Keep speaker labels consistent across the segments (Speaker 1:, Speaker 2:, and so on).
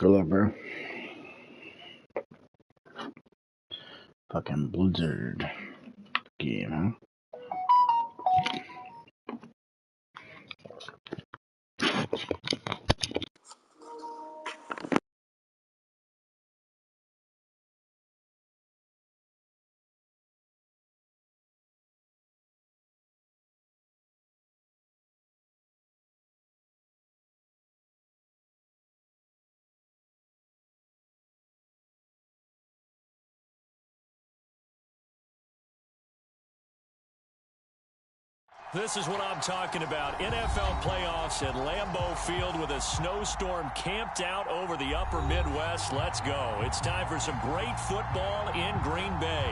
Speaker 1: Good luck, bro. Fucking Blizzard game, huh?
Speaker 2: This is what I'm talking about. NFL playoffs at Lambeau Field with a snowstorm camped out over the upper Midwest. Let's go. It's time for some great football in Green Bay.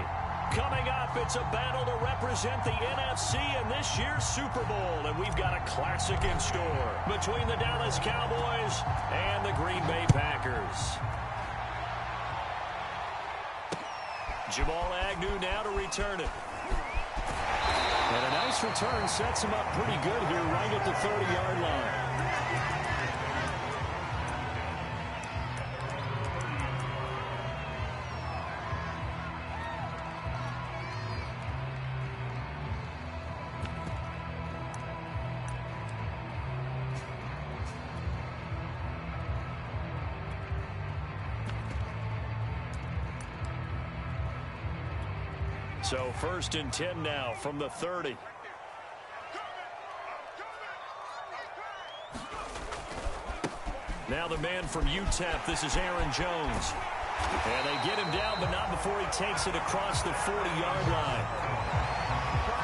Speaker 2: Coming up, it's a battle to represent the NFC in this year's Super Bowl. And we've got a classic in store between the Dallas Cowboys and the Green Bay Packers. Jamal Agnew now to return it. And a nice return sets him up pretty good here right at the 30-yard line. So 1st and 10 now from the 30. Now the man from UTEP, this is Aaron Jones. And they get him down, but not before he takes it across the 40-yard line.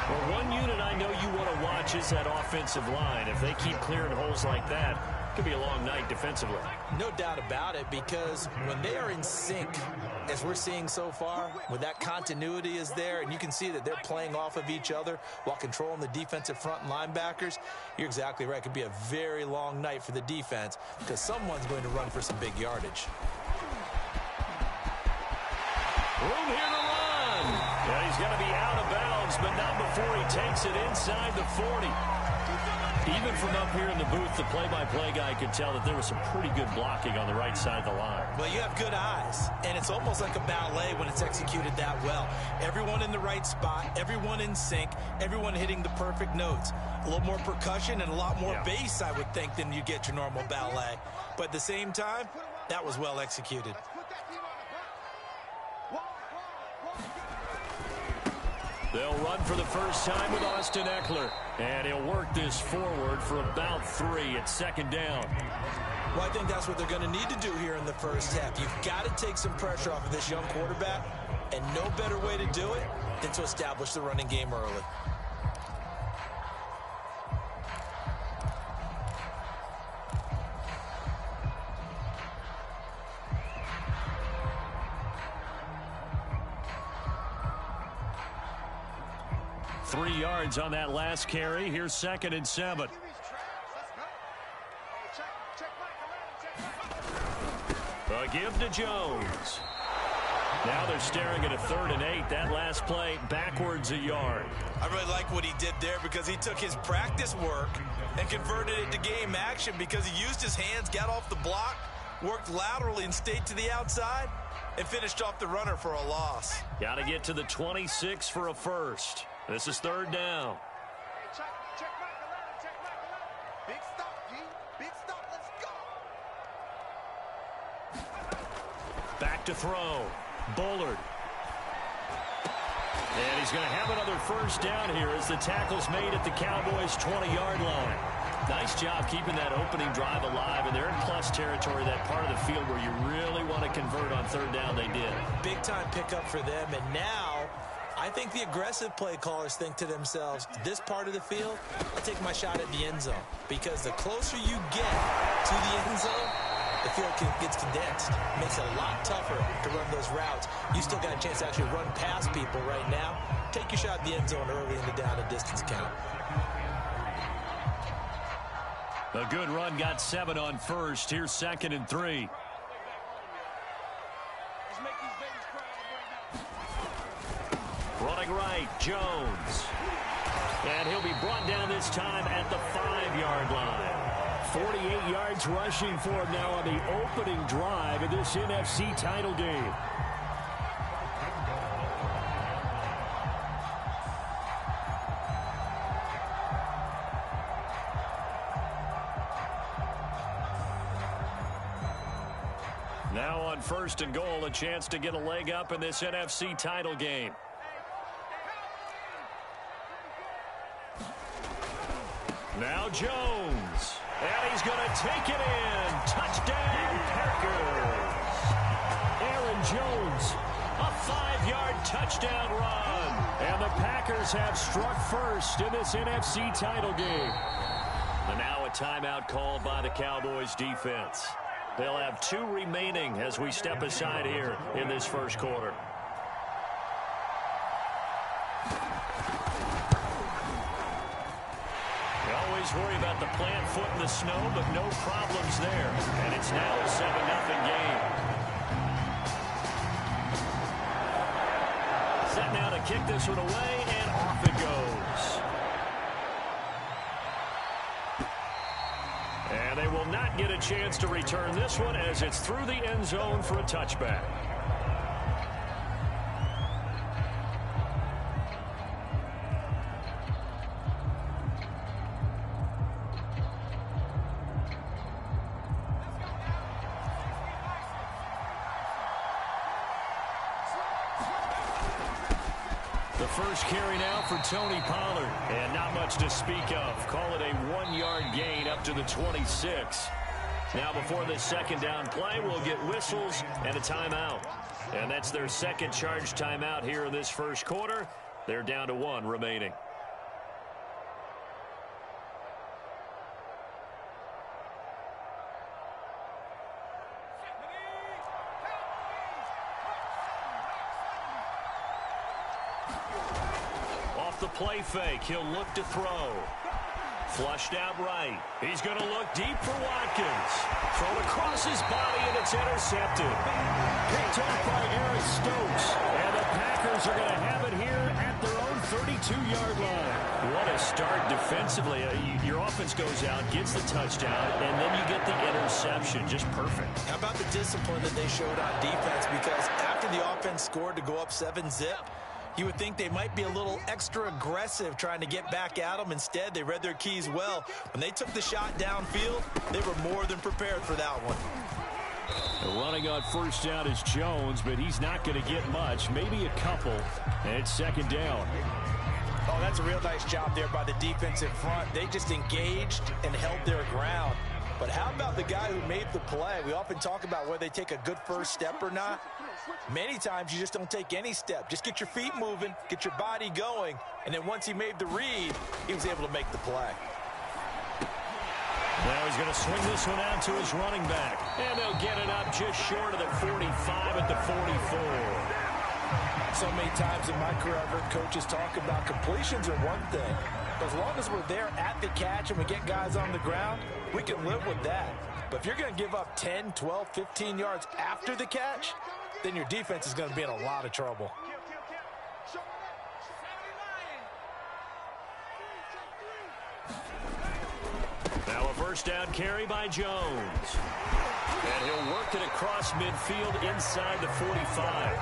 Speaker 2: Well, one unit I know you want to watch is that offensive line. If they keep clearing holes like that, it could be a long night defensively.
Speaker 3: No doubt about it, because when they are in sync, as we're seeing so far, when that continuity is there and you can see that they're playing off of each other while controlling the defensive front and linebackers, you're exactly right. It could be a very long night for the defense because someone's going to run for some big yardage.
Speaker 2: Room here to run. Yeah, he's going to be out of bounds, but not before he takes it inside the 40. Even from up here in the booth, the play-by-play guy could tell that there was some pretty good blocking on the right side of the line.
Speaker 3: Well, you have good eyes, and it's almost like a ballet when it's executed that well. Everyone in the right spot, everyone in sync, everyone hitting the perfect notes. A little more percussion and a lot more bass, I would think, than you get your normal ballet. But at the same time, that was well executed.
Speaker 2: They'll run for the first time with Austin Ekeler. And he'll work this forward for about 3 at 2nd down.
Speaker 3: Well, I think that's what they're going to need to do here in the first half. You've got to take some pressure off of this young quarterback, and no better way to do it than to establish the running game early.
Speaker 2: Three yards on that last carry. Here's 2nd and 7. A give to Jones. Now they're staring at a 3rd and 8. That last play backwards a yard.
Speaker 3: I really like what he did there because he took his practice work and converted it to game action because he used his hands, got off the block, worked laterally and stayed to the outside, and finished off the runner for a loss.
Speaker 2: Got to get to the 26 for a first. This is 3rd down.
Speaker 4: Big stop, G. Big stop. Let's go.
Speaker 2: Back to throw. Bullard. And he's going to have another first down here as the tackle's made at the Cowboys' 20-yard line. Nice job keeping that opening drive alive, and they're in plus territory, that part of the field where you really want to convert on 3rd down. They did.
Speaker 3: Big-time pickup for them, and now I think the aggressive play callers think to themselves, this part of the field, I'll take my shot at the end zone. Because the closer you get to the end zone, the field gets condensed. It makes it a lot tougher to run those routes. You still got a chance to actually run past people right now. Take your shot at the end zone early in the down and distance count.
Speaker 2: A good run, got 7 on first. Here's 2nd and 3. Running right, Jones. And he'll be brought down this time at the 5-yard line. 48 yards rushing for him now on the opening drive of this NFC title game. Now on 1st and goal, a chance to get a leg up in this NFC title game. Now Jones. And he's going to take it in. Touchdown, Packers. Aaron Jones, a 5-yard touchdown run. And the Packers have struck first in this NFC title game. And now a timeout called by the Cowboys defense. They'll have 2 remaining as we step aside here in this first quarter. You always worry about the plant foot in the snow, but no problems there. And it's now a 7-0 game. Set now to kick this one away, and off it goes. And they will not get a chance to return this one as it's through the end zone for a touchback. The first carry now for Tony Pollard. And not much to speak of. Call it a 1-yard gain up to the 26. Now before this second down play, we'll get whistles and a timeout. And that's their second charge timeout here in this first quarter. They're down to 1 remaining. The play fake. He'll look to throw. Flushed out right. He's going to look deep for Watkins. Thrown across his body, and it's intercepted. Picked off by Eric Stokes. And the Packers are going to have it here at their own 32-yard line. What a start defensively. Your offense goes out, gets the touchdown, and then you get the interception. Just perfect. How about the discipline that they showed on defense? Because after the offense scored to go up 7-zip, you would think they might be a little extra aggressive trying to get back at them. Instead, they read their keys well. When they took the shot downfield, they were more than prepared for that one. Running on first down is Jones, but he's not going to get much, maybe a couple, and it's second down. Oh, that's a real nice job there by the defensive front. They just engaged and held their ground. But how about the guy who made the play? We often talk about whether they take a good first step or not. Many times you just don't take any step. Just get your feet moving, get your body going, and then once he made the read, he was able to make the play. Now he's going to swing this one out to his running back. And they'll get it up just short of the 45 at the 44. So many times in my career, I've heard coaches talk about completions are one thing. As long as we're there at the catch and we get guys on the ground, we can live with that. But if you're going to give up 10, 12, 15 yards after the catch, then your defense is going to be in a lot of trouble. Now a first down carry by Jones. And he'll work it across midfield inside the 45.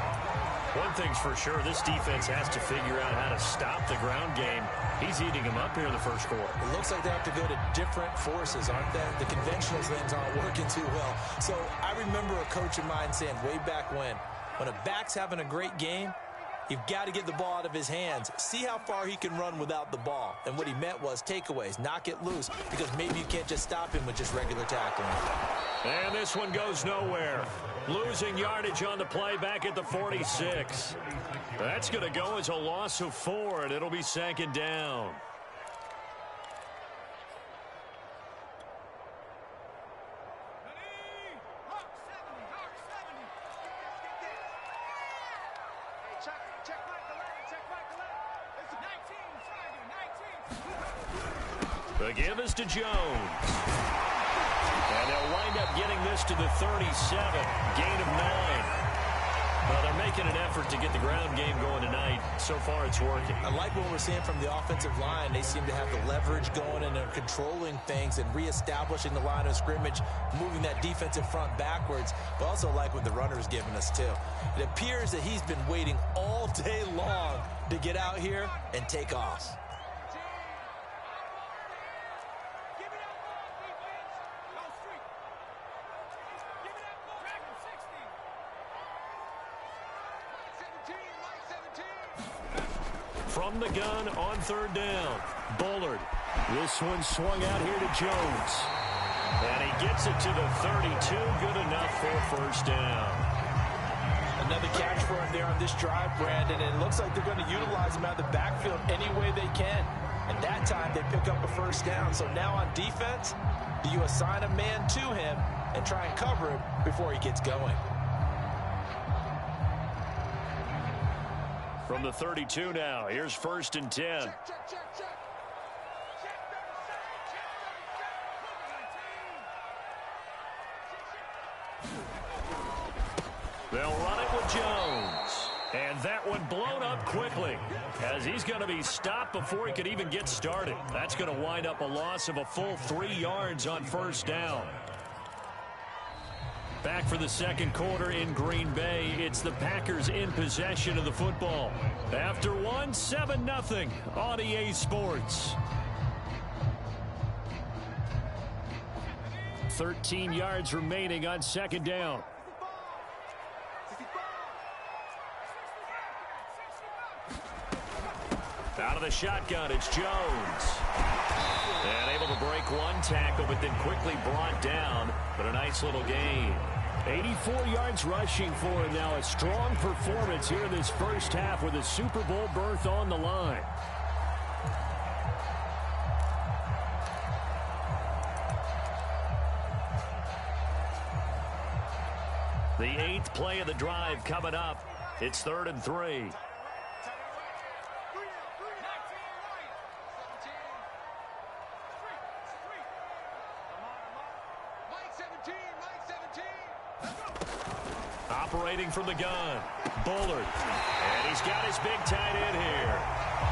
Speaker 2: One thing's for sure, this defense has to figure out how to stop the ground game. He's eating them up here in the first quarter. It looks like they have to go to different forces, aren't they? The conventional things aren't working too well. So I remember a coach of mine saying way back when a back's having a great game, you've got to get the ball out of his hands. See how far he can run without the ball. And what he meant was takeaways, knock it loose, because maybe you can't just stop him with just regular tackling. And this one goes nowhere. Losing yardage on the play back at the 46. That's going to go as a loss of 4, and it'll be second down. The give is to Jones. And they'll wind up getting this to the 37. Gain of 9. Well, they're making an effort to get the ground game going tonight. So far, it's working.
Speaker 3: I like what we're seeing from the offensive line. They seem to have the leverage going, and they're controlling things and reestablishing the line of scrimmage, moving that defensive front backwards. But also like what the runner's giving us, too. It appears that he's been waiting all day long to get out here and take off.
Speaker 2: From the gun on third down, Bullard. This one swung out here to Jones. And he gets it to the 32. Good enough for first down.
Speaker 3: Another catch for him there on this drive, Brandon. And it looks like they're going to utilize him out of the backfield any way they can. And that time they pick up a first down. So now on defense, do you assign a man to him and try and cover him before he gets going?
Speaker 2: From the 32 now, here's first and 10. They'll run it with Jones. And that one blown up quickly as he's going to be stopped before he could even get started. That's going to wind up a loss of a full 3 yards on first down. Back for the second quarter in Green Bay. It's the Packers in possession of the football. After one, 7-0 on EA Sports. 13 yards remaining on second down. Out of the shotgun, it's Jones. And able to break one tackle, but then quickly brought down. But a nice little gain. 84 yards rushing for him now. A strong performance here in this first half with a Super Bowl berth on the line. The 8th play of the drive coming up. It's 3rd and 3. Operating from the gun, Bullard. And he's got his big tight end here.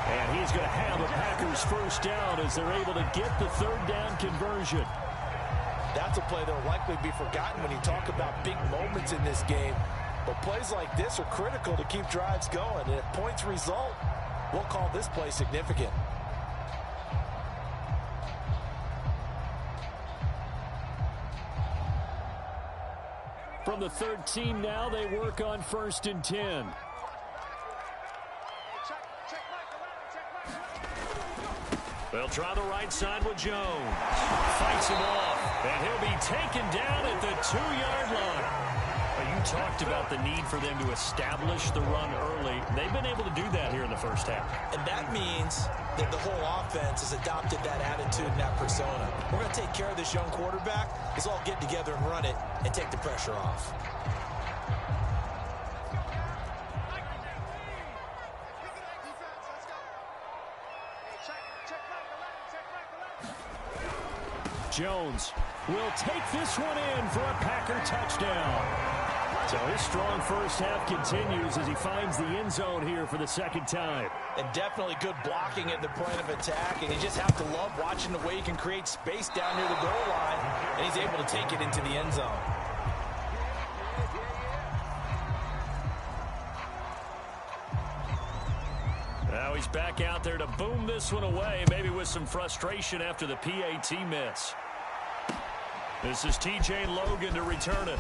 Speaker 2: And he's going to have the Packers first down as they're able to get the third down conversion.
Speaker 3: That's a play that will likely be forgotten when you talk about big moments in this game. But plays like this are critical to keep drives going. And if points result, we'll call this play significant.
Speaker 2: From the 13 now, they work on 1st and 10. They'll try the right side with Jones. Fights him off, and he'll be taken down at the 2-yard line. You talked about the need for them to establish the run early. They've been able to do that here in the first half.
Speaker 3: And that means that the whole offense has adopted that attitude and that persona. We're going to take care of this young quarterback. Let's all get together and run it and take the pressure off.
Speaker 2: Jones will take this one in for a Packer touchdown. So his strong first half continues as he finds the end zone here for the second time.
Speaker 3: And definitely good blocking at the point of attack. And you just have to love watching the way he can create space down near the goal line. And he's able to take it into the end zone.
Speaker 2: Now he's back out there to boom this one away, maybe with some frustration after the PAT miss. This is TJ Logan to return it.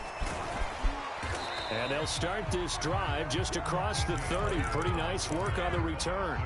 Speaker 2: And they'll start this drive just across the 30. Pretty nice work on the return.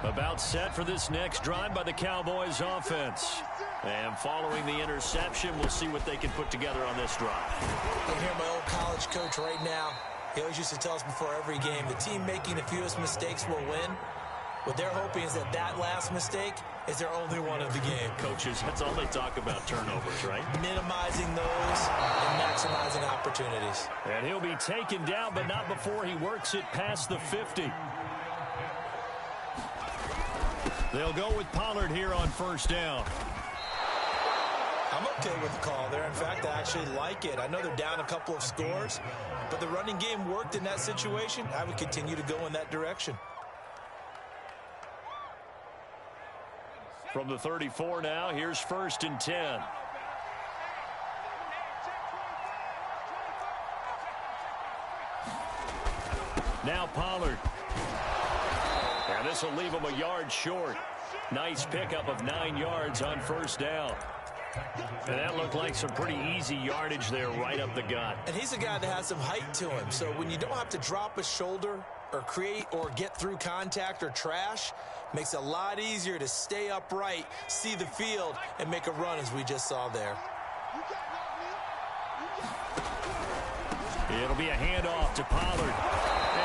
Speaker 2: About set for this next drive by the Cowboys offense. And following the interception, we'll see what they can put together on this drive.
Speaker 3: I hear my old college coach right now. He always used to tell us before every game, the team making the fewest mistakes will win. What they're hoping is that that last mistake is their only one of the game.
Speaker 2: Coaches, that's all they talk about, turnovers, right?
Speaker 3: Minimizing those and maximizing opportunities.
Speaker 2: And he'll be taken down, but not before he works it past the 50. They'll go with Pollard here on first down.
Speaker 3: I'm okay with the call there. In fact, I actually like it. I know they're down a couple of scores, but the running game worked in that situation. I would continue to go in that direction.
Speaker 2: From the 34 now, here's 1st and 10. Now Pollard. And this will leave him a yard short. Nice pickup of 9 yards on first down. And that looked like some pretty easy yardage there right up the gut.
Speaker 3: And he's a guy that has some height to him. So when you don't have to drop a shoulder or create or get through contact or trash, makes it a lot easier to stay upright, see the field, and make a run as we just saw there.
Speaker 2: It'll be a handoff to Pollard.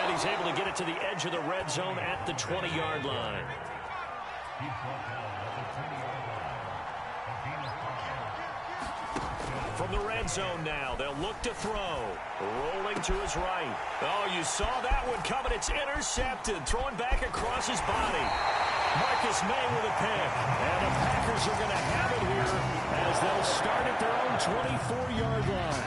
Speaker 2: And he's able to get it to the edge of the red zone at the 20-yard line. From the red zone now, they'll look to throw. Rolling to his right. Oh, you saw that one coming. It's intercepted. Throwing back across his body. Marcus May with a pick. And the Packers are going to have it here as they'll start at their own 24-yard line.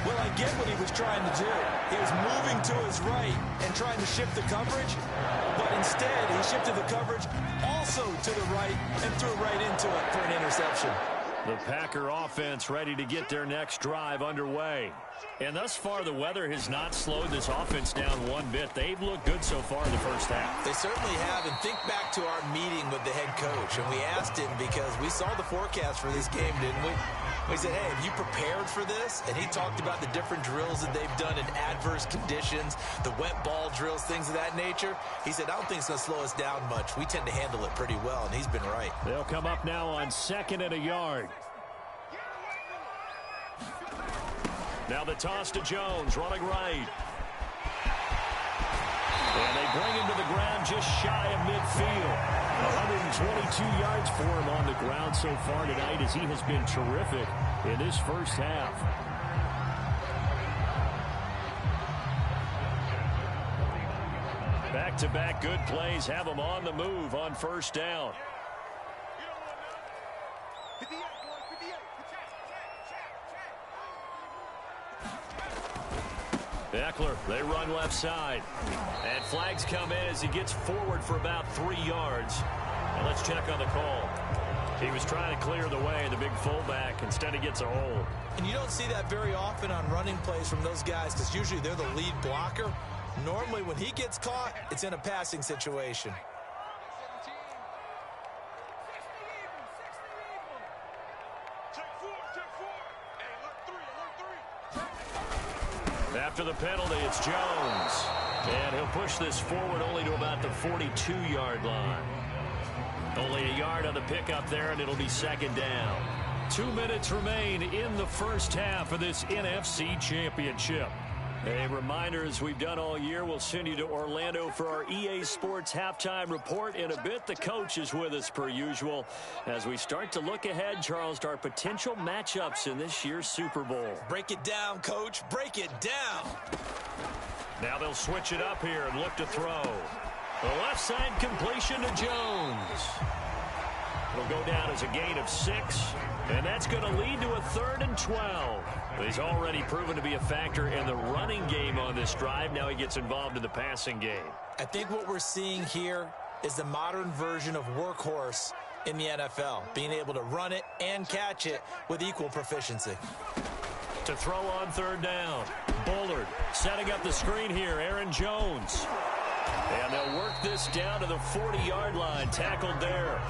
Speaker 3: Well, I get what he was trying to do. He was moving to his right and trying to shift the coverage, but instead he shifted the coverage also to the right and threw right into it for an interception.
Speaker 2: The Packer offense ready to get their next drive underway. And thus far, the weather has not slowed this offense down one bit. They've looked good so far in the first half.
Speaker 3: They certainly have. And think back to our meeting with the head coach. And we asked him because we saw the forecast for this game, didn't we? We said, hey, have you prepared for this? And he talked about the different drills that they've done in adverse conditions, the wet ball drills, things of that nature. He said, I don't think it's going to slow us down much. We tend to handle it pretty well, and he's been right.
Speaker 2: They'll come up now on 2nd and a yard. Now the toss to Jones, running right. And they bring him to the ground just shy of midfield. 122 yards for him on the ground so far tonight as he has been terrific in this first half. Back-to-back good plays have him on the move on first down. Eckler, they run left side. And flags come in as he gets forward for about 3 yards. And let's check on the call. He was trying to clear the way, the big fullback. Instead, he gets a hold.
Speaker 3: And you don't see that very often on running plays from those guys because usually they're the lead blocker. Normally, when he gets caught, it's in a passing situation.
Speaker 2: After the penalty, it's Jones. And he'll push this forward only to about the 42-yard line. Only a yard on the pickup there, and it'll be 2nd down. 2 minutes remain in the first half of this NFC Championship. A reminder, as we've done all year, we'll send you to Orlando for our EA Sports Halftime Report. In a bit, the coach is with us per usual as we start to look ahead, Charles, to our potential matchups in this year's Super Bowl.
Speaker 3: Break it down, Coach. Break it down.
Speaker 2: Now they'll switch it up here and look to throw. The left side completion to Jones. It'll go down as a gain of 6, and that's going to lead to a 3rd and 12. He's already proven to be a factor in the running game on this drive. Now he gets involved in the passing game.
Speaker 3: I think what we're seeing here is the modern version of workhorse in the NFL, being able to run it and catch it with equal proficiency.
Speaker 2: To throw on 3rd down, Bullard setting up the screen here, Aaron Jones. And they'll work this down to the 40-yard line, tackled there.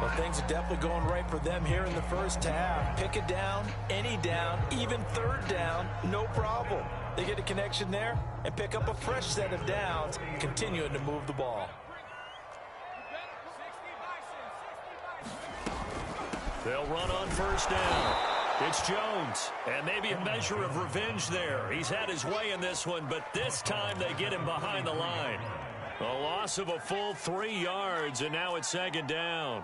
Speaker 3: Well, things are definitely going right for them here in the first half. Pick it down, any down, even 3rd down, no problem. They get a connection there and pick up a fresh set of downs, continuing to move the ball.
Speaker 2: They'll run on 1st down. It's Jones, and maybe a measure of revenge there. He's had his way in this one, but this time they get him behind the line. A loss of a full 3 yards, and now it's second down.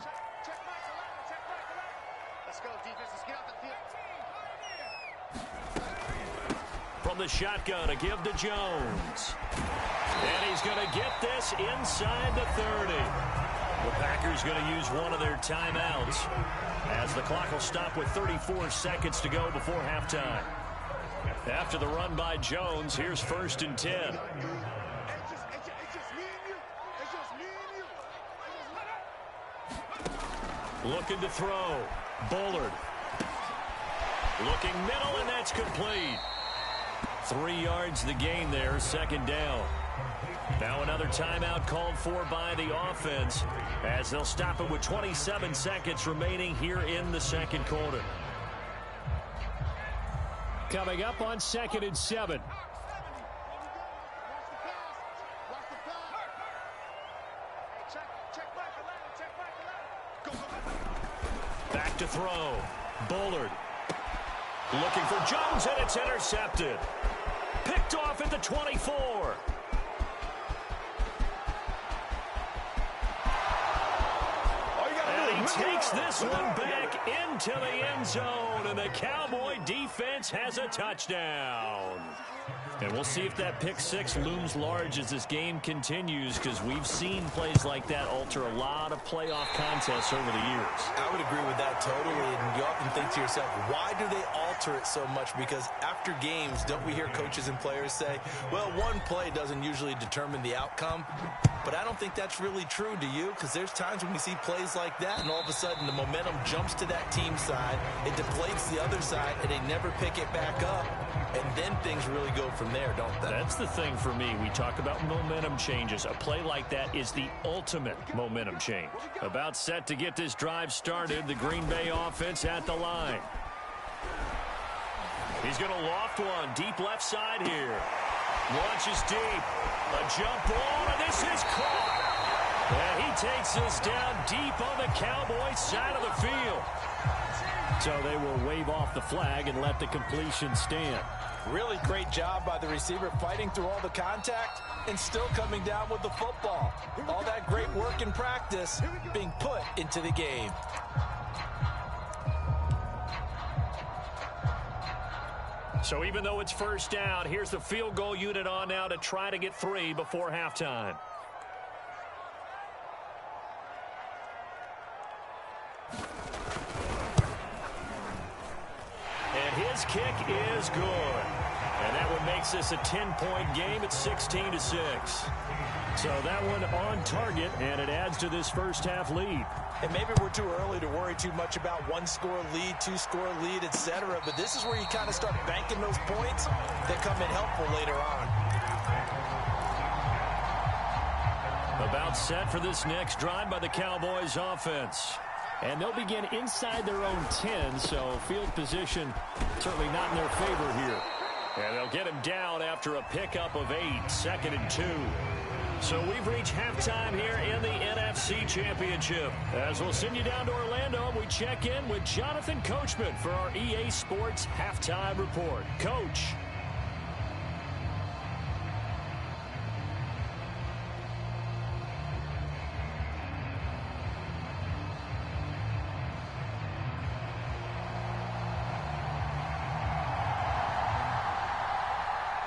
Speaker 4: Let's go, defense. Let's get out the field.
Speaker 2: From the shotgun, a give to Jones. And he's going to get this inside the 30. The Packers going to use one of their timeouts as the clock will stop with 34 seconds to go before halftime. After the run by Jones, here's 1st and 10.
Speaker 4: It's just me and you. It's just me and you.
Speaker 2: Looking to throw. Bullard. Looking middle, and that's complete. 3 yards the gain there, 2nd down. Now another timeout called for by the offense as they'll stop it with 27 seconds remaining here in the 2nd quarter. Coming up on 2nd and 7. Back to throw. Bullard. Looking for Jones, and it's intercepted. Picked off at the 24. And he takes this one back into the end zone, and the Cowboy defense has a touchdown. And we'll see if that pick six looms large as this game continues, because we've seen plays like that alter a lot of playoff contests over the years.
Speaker 3: I would agree with that totally, and you often think to yourself, why do they alter it so much? Because after games, don't we hear coaches and players say, well, one play doesn't usually determine the outcome? But I don't think that's really true, do you? Because there's times when we see plays like that, and all of a sudden the momentum jumps to that team side, it deflates the other side, and they never pick it back up, and then things really go from there, don't they?
Speaker 2: That's the thing for me. We talk about momentum changes. A play like that is the ultimate momentum change. About set to get this drive started, the Green Bay offense at the line. He's going to loft one deep left side here. Launches deep. A jump ball, and this is caught. And he takes this down deep on the Cowboys side of the field. So they will wave off the flag and let the completion stand.
Speaker 3: Really great job by the receiver, fighting through all the contact and still coming down with the football. All that great work in practice being put into the game.
Speaker 2: So even though it's first down, here's the field goal unit on now to try to get 3 before halftime. And his kick is good. And that one makes this a 10-point game at 16-6. So that one on target, and it adds to this first-half lead.
Speaker 3: And maybe we're too early to worry too much about one-score lead, two-score lead, etc. But this is where you kind of start banking those points that come in helpful later on.
Speaker 2: About set for this next drive by the Cowboys offense. And they'll begin inside their own 10, so field position certainly not in their favor here. And they'll get him down after a pickup of 8, 2nd and 2. So we've reached halftime here in the NFC Championship. As we'll send you down to Orlando, we check in with Jonathan Coachman for our EA Sports Halftime Report. Coach.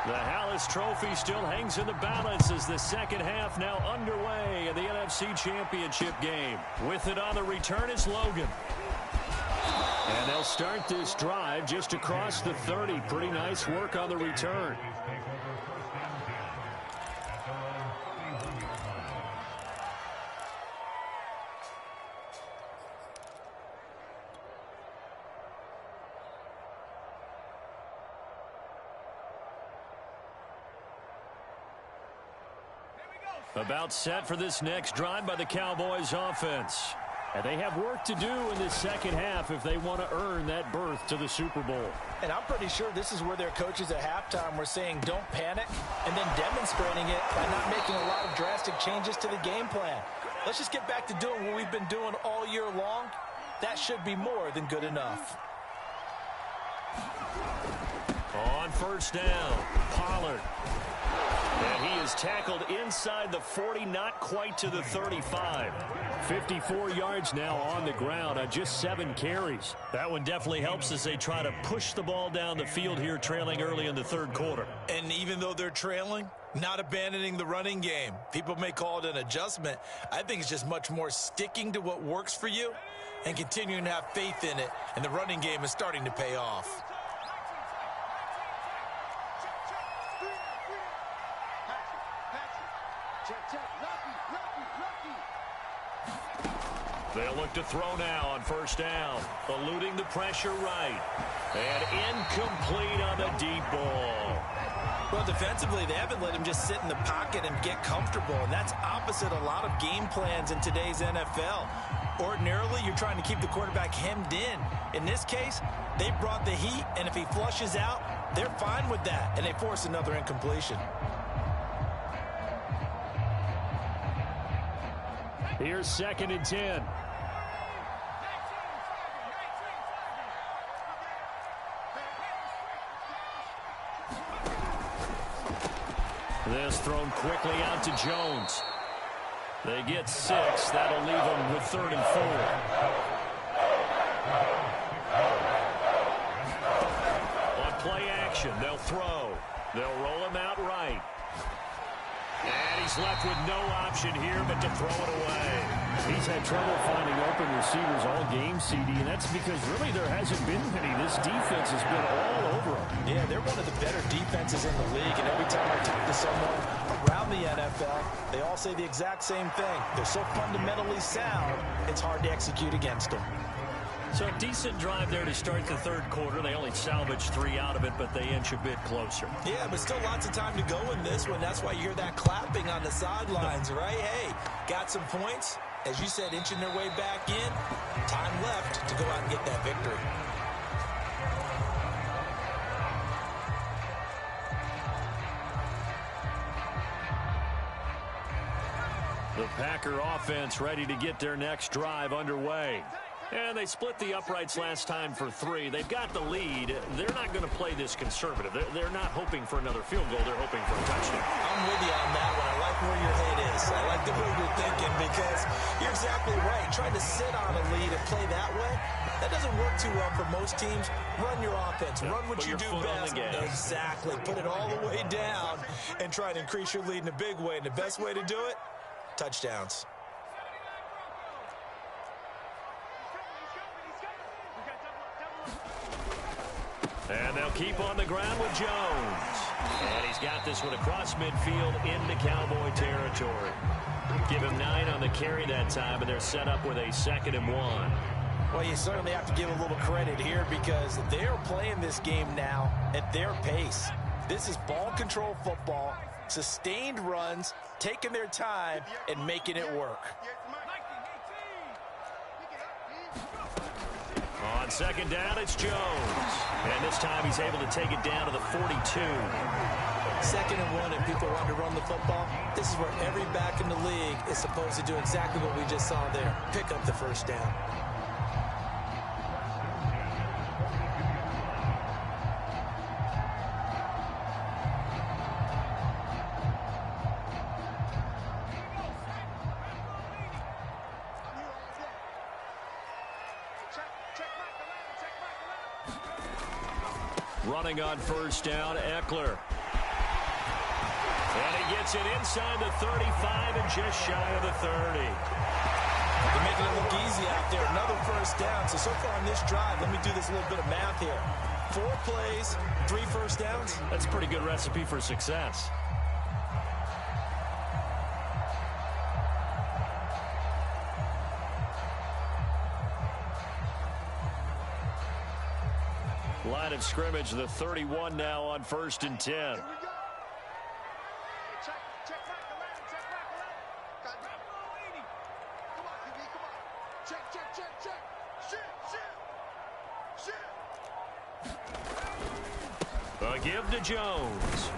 Speaker 2: The Hallis Trophy still hangs in the balance as the second half now underway in the NFC Championship game. With it on the return is Logan. And they'll start this drive just across the 30. Pretty nice work on the return. About set for this next drive by the Cowboys offense. And they have work to do in this second half if they want to earn that berth to the Super Bowl.
Speaker 3: And I'm pretty sure this is where their coaches at halftime were saying don't panic, and then demonstrating it by not making a lot of drastic changes to the game plan. Let's just get back to doing what we've been doing all year long. That should be more than good enough.
Speaker 2: On first down, Pollard. And he is tackled inside the 40, not quite to the 35. 54 yards now on the ground on just 7 carries. That one definitely helps as they try to push the ball down the field here, trailing early in the third quarter.
Speaker 3: And even though they're trailing, not abandoning the running game. People may call it an adjustment. I think it's just much more sticking to what works for you and continuing to have faith in it. And the running game is starting to pay off.
Speaker 2: They'll look to throw now on first down. Eluding the pressure right. And incomplete on the deep ball.
Speaker 3: Well, defensively, they haven't let him just sit in the pocket and get comfortable. And that's opposite a lot of game plans in today's NFL. Ordinarily, you're trying to keep the quarterback hemmed in. In this case, they brought the heat, and if he flushes out, they're fine with that, and they force another incompletion.
Speaker 2: Here's 2nd and 10. This thrown quickly out to Jones. They get 6. That'll leave them with 3rd and 4. On play action, they'll throw. They'll roll him out right. And he's left with no option here but to throw it away.
Speaker 5: He's had trouble finding open receivers all game, CD, and that's because really there hasn't been many. This defense has been all over him.
Speaker 3: Yeah, they're one of the better defenses in the league, and every time I talk to someone around the NFL, they all say the exact same thing. They're so fundamentally sound, it's hard to execute against them.
Speaker 2: So a decent drive there to start the third quarter. They only salvaged 3 out of it, but they inch a bit closer.
Speaker 3: Yeah, but still lots of time to go in this one. That's why you hear that clapping on the sidelines, right? Hey, got some points. As you said, inching their way back in. Time left to go out and get that victory.
Speaker 2: The Packer offense ready to get their next drive underway. And they split the uprights last time for 3. They've got the lead. They're not going to play this conservative. They're not hoping for another field goal. They're hoping for a touchdown.
Speaker 3: I'm with you on that one. I like where your head is. I like the way you're thinking because you're exactly right. Trying to sit on a lead and play that way, that doesn't work too well for most teams. Run your offense. Run what you do best. Exactly. Put it all the way down and try to increase your lead in a big way. And the best way to do it, touchdowns.
Speaker 2: And they'll keep on the ground with Jones. And he's got this one across midfield into Cowboy territory. Give him 9 on the carry that time, and they're set up with a 2nd and 1.
Speaker 3: Well, you certainly have to give a little credit here because they're playing this game now at their pace. This is ball control football, sustained runs, taking their time, and making it work.
Speaker 2: On 2nd down, it's Jones. And this time he's able to take it down to the 42.
Speaker 3: 2nd and 1, and people want to run the football. This is where every back in the league is supposed to do exactly what we just saw there. Pick up the first down.
Speaker 2: Running on first down, Eckler. And he gets it inside the 35 and just shy of the 30.
Speaker 3: They're making it look easy out there. Another first down. So far on this drive, let me do this little bit of math here. 4 plays, 3 first downs.
Speaker 2: That's a pretty good recipe for success. Line of scrimmage, the 31 now on 1st and 10. A give to Jones.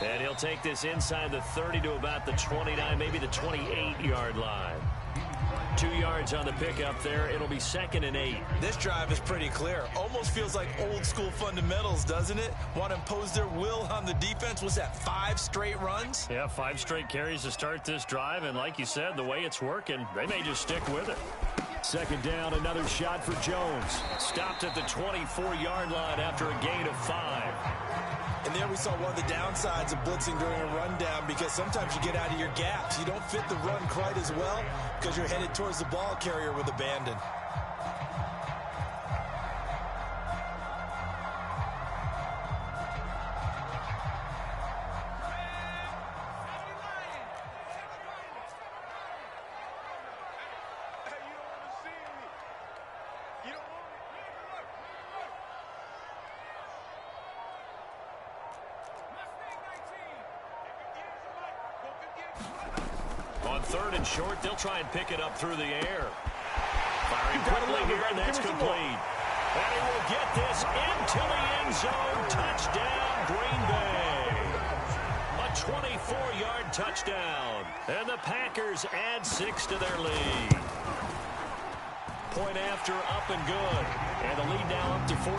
Speaker 2: And he'll take this inside the 30 to about the 29, maybe the 28-yard line. 2 yards on the pickup there. It'll be 2nd and 8.
Speaker 3: This drive is pretty clear. Almost feels like old school fundamentals, doesn't it? Want to impose their will on the defense. Was that 5 straight runs?
Speaker 2: Yeah, 5 straight carries to start this drive. And like you said, the way it's working, they may just stick with it.
Speaker 5: 2nd down, another shot for Jones.
Speaker 2: Stopped at the 24-yard line after a gain of 5.
Speaker 3: And there we saw one of the downsides of blitzing during a rundown, because sometimes you get out of your gaps. You don't fit the run quite as well because you're headed towards the ball carrier with abandon.
Speaker 2: On 3rd and short, they'll try and pick it up through the air. Firing quickly here, and that's complete. And he will get this into the end zone. Touchdown, Green Bay. A 24-yard touchdown. And the Packers add 6 to their lead. Point after, up and good. And the lead now up to 14.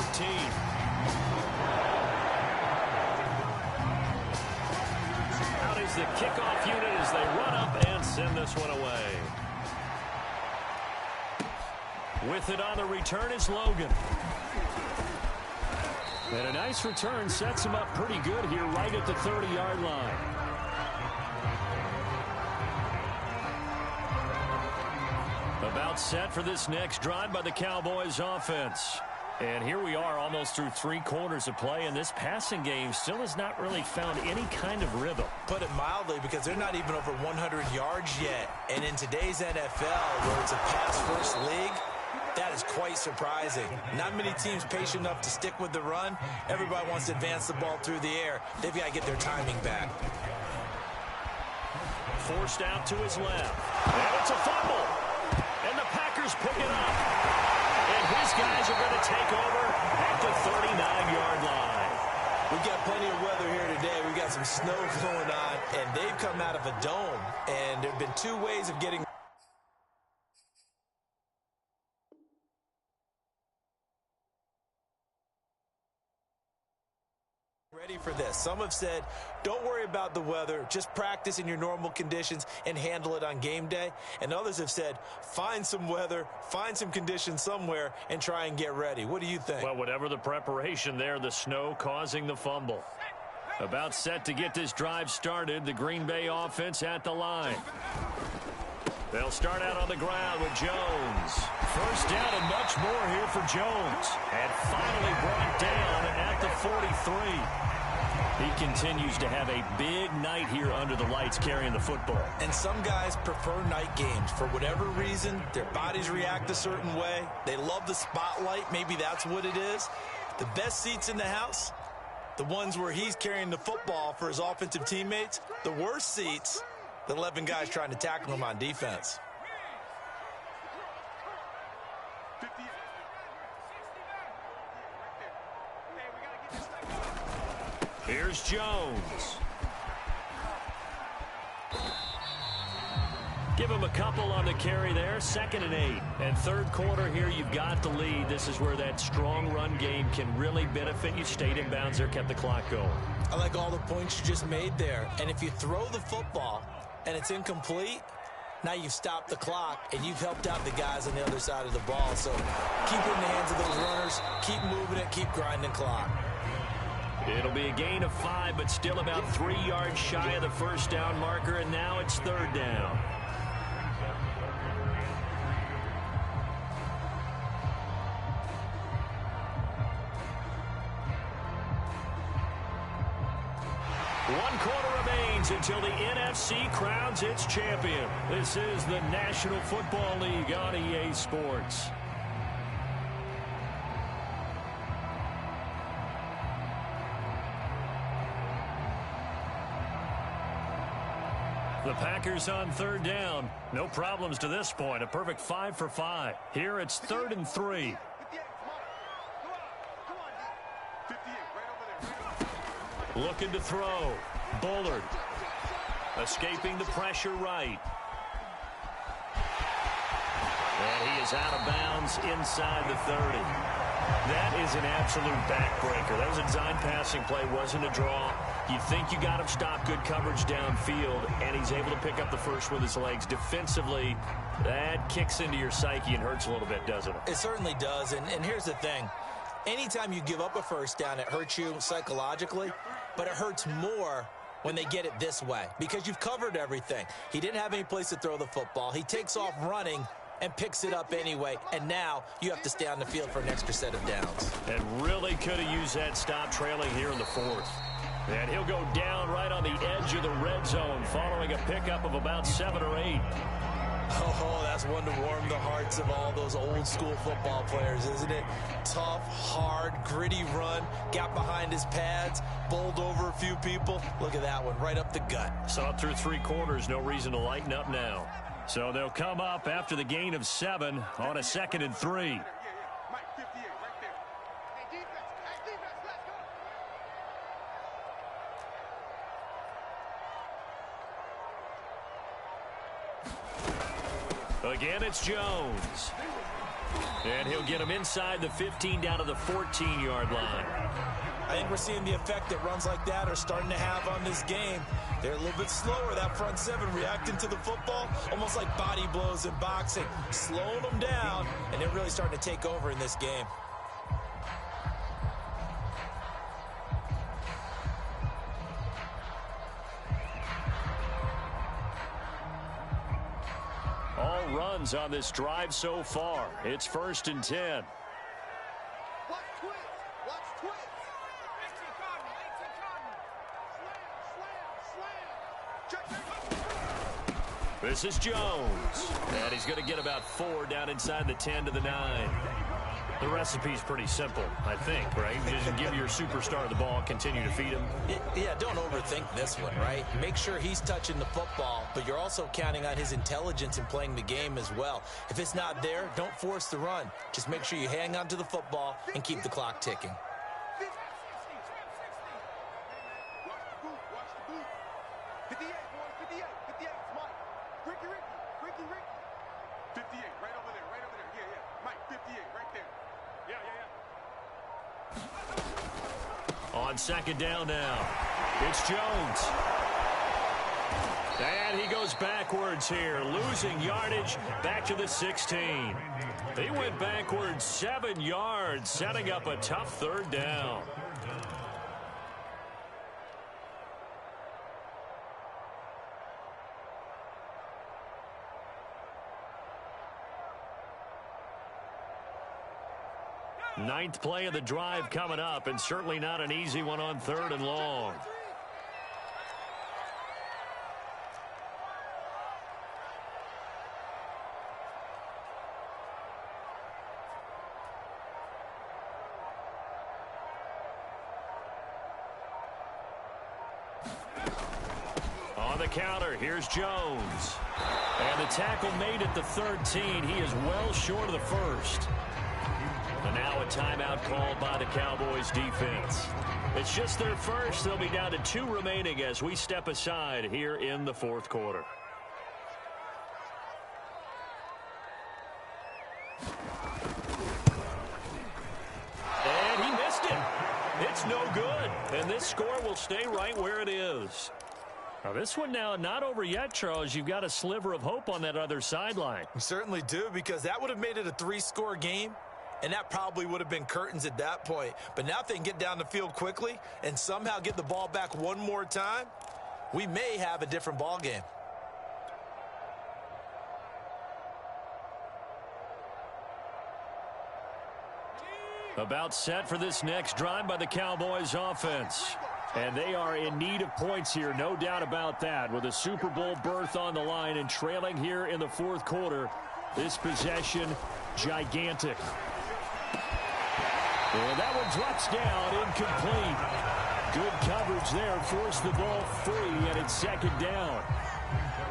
Speaker 2: The kickoff unit as they run up and send this one away. With it on the return is Logan.
Speaker 5: And a nice return sets him up pretty good here right at the 30-yard line.
Speaker 2: About set for this next drive by the Cowboys offense. And here we are almost through 3 quarters of play, and this passing game still has not really found any kind of rhythm.
Speaker 3: Put it mildly, because they're not even over 100 yards yet. And in today's NFL, where it's a pass-first league, that is quite surprising. Not many teams patient enough to stick with the run. Everybody wants to advance the ball through the air. They've got to get their timing back.
Speaker 2: Forced out to his left. And it's a fumble. And the Packers pick it up. And his guys are going to take over at the 39-yard line.
Speaker 3: We've got plenty of weather here today. We've got some snow going on, and they've come out of a dome. And there have been 2 ways of getting ready for this. Some have said, don't worry about the weather, just practice in your normal conditions and handle it on game day. And others have said, find some weather, find some conditions somewhere, and try and get ready. What do you think?
Speaker 2: Well, whatever the preparation there, the snow causing the fumble. About set to get this drive started, the Green Bay offense at the line. They'll start out on the ground with Jones. First down and much more here for Jones. And finally brought down at the 43. He continues to have a big night here under the lights carrying the football.
Speaker 3: And some guys prefer night games. For whatever reason, their bodies react a certain way. They love the spotlight. Maybe that's what it is. The best seats in the house, the ones where he's carrying the football for his offensive teammates. The worst seats, the 11 guys trying to tackle him on defense.
Speaker 2: Here's Jones. Give him a couple on the carry there. 2nd and 8. And 3rd quarter here, you've got the lead. This is where that strong run game can really benefit you. Stayed in bounds there, kept the clock going.
Speaker 3: I like all the points you just made there. And if you throw the football and it's incomplete, now you've stopped the clock and you've helped out the guys on the other side of the ball. So keep it in the hands of those runners. Keep moving it. Keep grinding clock.
Speaker 2: It'll be a gain of 5, but still about 3 yards shy of the first down marker, and now it's 3rd down. One quarter remains until the NFC crowns its champion. This is the National Football League on EA Sports. The Packers on 3rd down. No problems to this point. A perfect 5 for 5. Here it's 3rd and 3. Looking to throw. Bullard. Escaping the pressure right. is out of bounds inside the 30. That is an absolute backbreaker. That was a design passing play, wasn't a draw. You think you got him stopped, good coverage downfield, and he's able to pick up the first with his legs. Defensively, that kicks into your psyche and hurts a little bit, doesn't it?
Speaker 3: It certainly does, and here's the thing. Anytime you give up a first down, it hurts you psychologically, but it hurts more when they get it this way because you've covered everything. He didn't have any place to throw the football. He takes off running and picks it up anyway, and now you have to stay on the field for an extra set of downs.
Speaker 2: And really could have used that stop trailing here in the fourth. And he'll go down right on the edge of the red zone following a pickup of about 7 or 8.
Speaker 3: Oh, that's one to warm the hearts of all those old school football players, isn't it? Tough, hard, gritty run, got behind his pads, bowled over a few people. Look at that one, right up the gut.
Speaker 2: Saw it through 3 quarters, no reason to lighten up now. So they'll come up after the gain of 7 on a 2nd and 3.
Speaker 4: Mike, 58, right there. Hey, defense, let's go.
Speaker 2: Again, it's Jones. And he'll get him inside the 15 down to the 14-yard line.
Speaker 3: I think we're seeing the effect that runs like that are starting to have on this game. They're a little bit slower, that front 7, reacting to the football, almost like body blows in boxing, slowing them down, and they're really starting to take over in this game.
Speaker 2: All runs on this drive so far. It's 1st and 10.
Speaker 4: Watch twist. Watch twist.
Speaker 2: This is Jones. And he's going to get about 4 down inside the 10 to the 9. The recipe's pretty simple, I think, right? Just give your superstar the ball, continue to feed him.
Speaker 3: Yeah, don't overthink this one, right? Make sure he's touching the football, but you're also counting on his intelligence in playing the game as well. If it's not there, don't force the run. Just make sure you hang on to the football and keep the clock ticking.
Speaker 4: Watch the boot. 58, boys, 58, 58, Mike. Ricky. 58, right over there. Yeah. Mike, 58, right there. Yeah.
Speaker 2: On 2nd down now, it's Jones. And he goes backwards here, losing yardage back to the 16. He went backwards 7 yards, setting up a tough 3rd down. Ninth play of the drive coming up, and certainly not an easy one on 3rd and long. On the counter, here's Jones. And the tackle made at the 13. He is well short of the 1st. And now a timeout called by the Cowboys defense. It's just their first. They'll be down to 2 remaining as we step aside here in the 4th quarter. And he missed it. It's no good. And this score will stay right where it is. Now this one now not over yet, Charles. You've got a sliver of hope on that other sideline.
Speaker 3: We certainly do, because that would have made it a 3-score game. And that probably would have been curtains at that point. But now if they can get down the field quickly and somehow get the ball back one more time, we may have a different ball game.
Speaker 2: About set for this next drive by the Cowboys offense. And they are in need of points here, no doubt about that. With a Super Bowl berth on the line and trailing here in the 4th quarter, this possession gigantic. And that one drops down, incomplete. Good coverage there, forced the ball free, and it's 2nd down.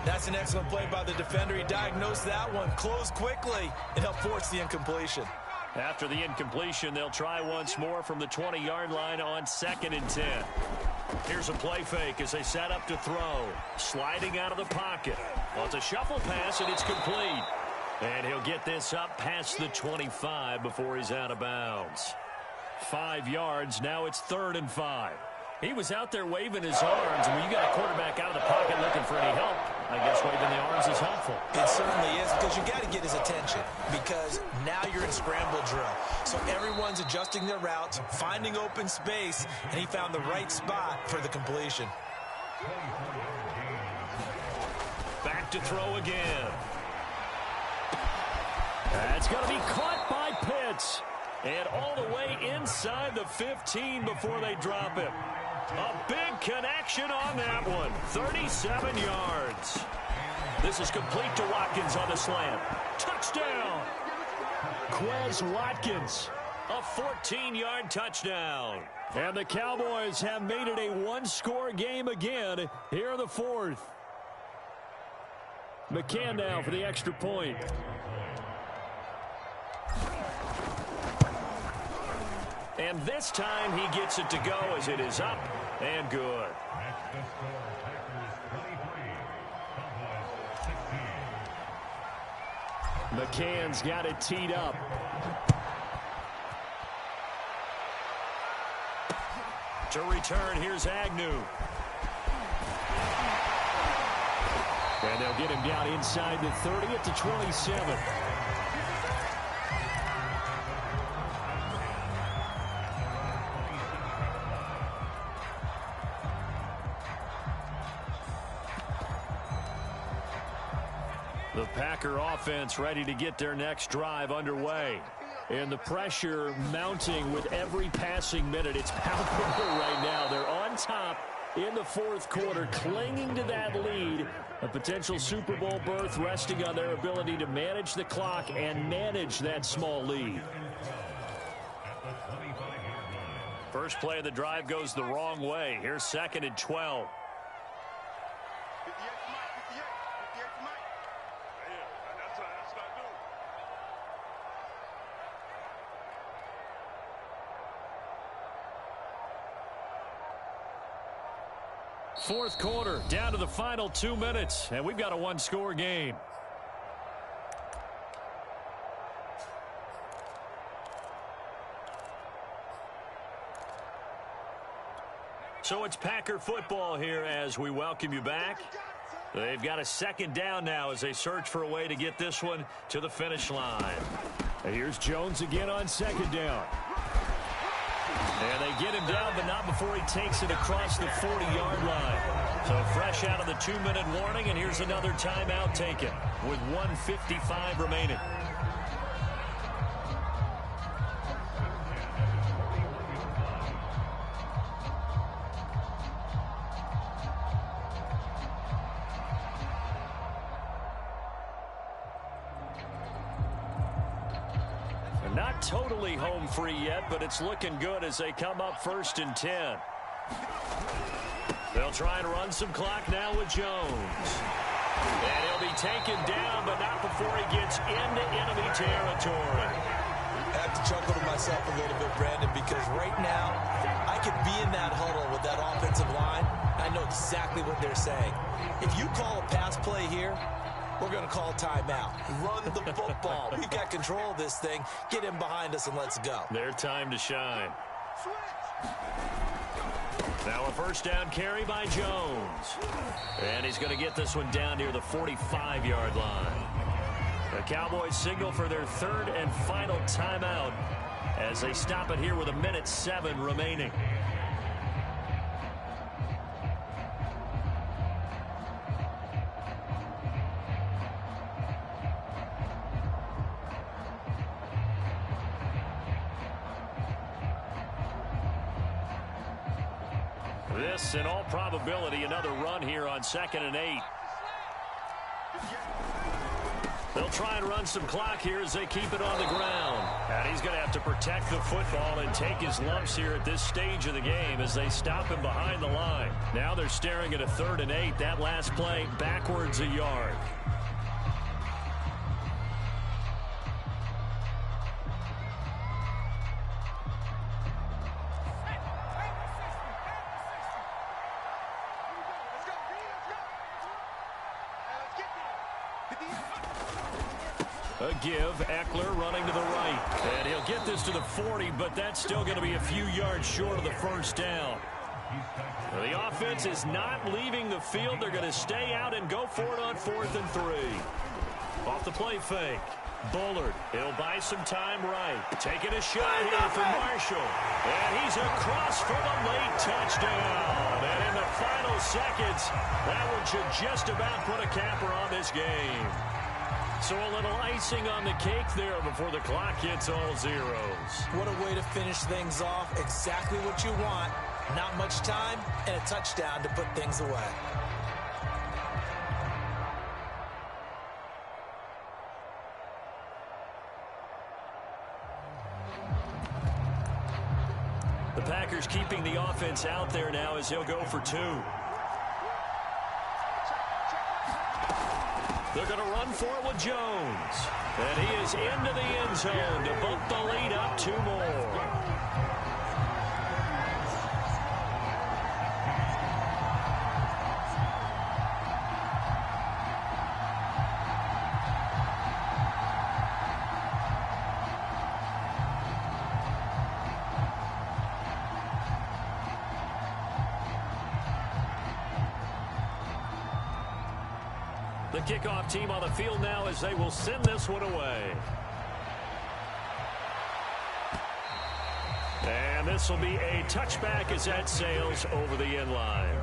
Speaker 3: That's an excellent play by the defender. He diagnosed that one, closed quickly, and helped force the incompletion.
Speaker 2: After the incompletion, they'll try once more from the 20-yard line on 2nd and 10. Here's a play fake as they set up to throw. Sliding out of the pocket. Well, it's a shuffle pass, and it's complete. And he'll get this up past the 25 before he's out of bounds. 5 yards. Now it's 3rd and 5. He was out there waving his arms, and when you got a quarterback out of the pocket looking for any help, I guess waving the arms is helpful.
Speaker 3: It certainly is, because you got to get his attention, because now you're in scramble drill. So everyone's adjusting their routes, finding open space, and he found the right spot for the completion.
Speaker 2: Back to throw again. That's going to be caught by Pitts. And all the way inside the 15 before they drop him. A big connection on that one. 37 yards. This is complete to Watkins on the slant. Touchdown. Quez Watkins. A 14-yard touchdown. And the Cowboys have made it a one-score game again here in the 4th. McCann now for the extra point. And this time he gets it to go as it is up and good. McCann's got it teed up. To return, here's Agnew. And they'll get him down inside the 30 at the 27. The Packer offense ready to get their next drive underway. And the pressure mounting with every passing minute. It's palpable right now. They're on top in the 4th quarter, clinging to that lead. A potential Super Bowl berth resting on their ability to manage the clock and manage that small lead. First play of the drive goes the wrong way. Here's 2nd and 12. Fourth quarter, down to the final 2 minutes, and we've got a one-score game. So it's Packer football here as we welcome you back. They've got a 2nd down now as they search for a way to get this one to the finish line. And here's Jones again on 2nd down. And they get him down, but not before he takes it across the 40-yard line. So fresh out of the 2-minute warning, and here's another timeout taken with 1:55 remaining. Not totally home free yet, but it's looking good as they come up 1st and 10. They'll try and run some clock now with Jones. And he'll be taken down, but not before he gets into enemy territory.
Speaker 3: I have to chuckle to myself a little bit, Brandon, because right now I could be in that huddle with that offensive line. I know exactly what they're saying. If you call a pass play here, we're going to call timeout. Run the football. We've got control of this thing. Get him behind us and let's go.
Speaker 2: Their time to shine. Now a 1st down carry by Jones. And he's going to get this one down near the 45-yard line. The Cowboys signal for their 3rd and final timeout as they stop it here with 1:07 remaining. This, in all probability, another run here on 2nd and 8. They'll try and run some clock here as they keep it on the ground. And he's going to have to protect the football and take his lumps here at this stage of the game as they stop him behind the line. Now they're staring at a 3rd and 8. That last play backwards a yard. A give, Eckler running to the right. And he'll get this to the 40, but that's still going to be a few yards short of the first down. The offense is not leaving the field. They're going to stay out and go for it on 4th and 3. Off the play fake. Bullard, he'll buy some time right. Taking a shot here for Marshall. And he's across for the late touchdown. And in the final seconds, that one should just about put a capper on this game. So a little icing on the cake there before the clock hits all zeros.
Speaker 3: What a way to finish things off. Exactly what you want. Not much time and a touchdown to put things away.
Speaker 2: The Packers keeping the offense out there now as he'll go for 2. They're going to run for it with Jones. And he is into the end zone to bump the lead up 2 more. The kickoff team on the field now as they will send this one away. And this will be a touchback as that sails over the end line.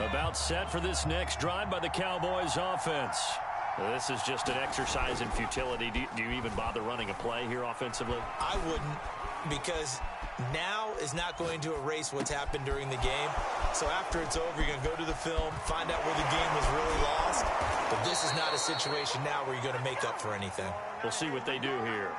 Speaker 2: About set for this next drive by the Cowboys offense. This is just an exercise in futility. Do you even bother running a play here offensively?
Speaker 3: I wouldn't, because now is not going to erase what's happened during the game. So after it's over, you're going to go to the film, find out where the game was really lost. But this is not a situation now where you're going to make up for anything.
Speaker 2: We'll see what they do here.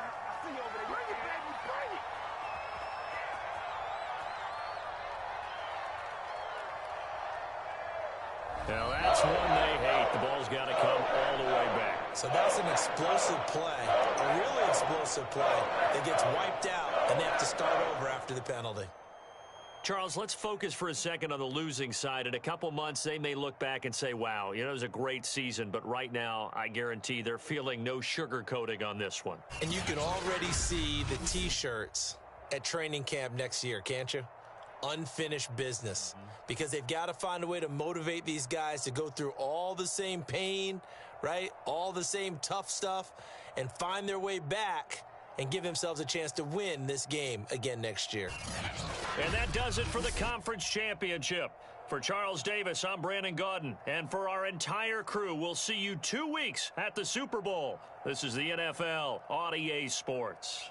Speaker 2: Now that's one they hate. The ball's got to come all the way back.
Speaker 3: So that's an explosive play, a really explosive play that gets wiped out, and they have to start over after the penalty.
Speaker 2: Charles, let's focus for a second on the losing side. In a couple months, they may look back and say, wow, it was a great season. But right now, I guarantee they're feeling no sugarcoating on this one.
Speaker 3: And you can already see the T-shirts at training camp next year, can't you? Unfinished business, because they've got to find a way to motivate these guys to go through all the same pain, right? All the same tough stuff, and find their way back and give themselves a chance to win this game again next year.
Speaker 2: And that does it for the conference championship. For Charles Davis, I'm Brandon Gaudin. And for our entire crew, we'll see you 2 weeks at the Super Bowl. This is the NFL on EA Sports.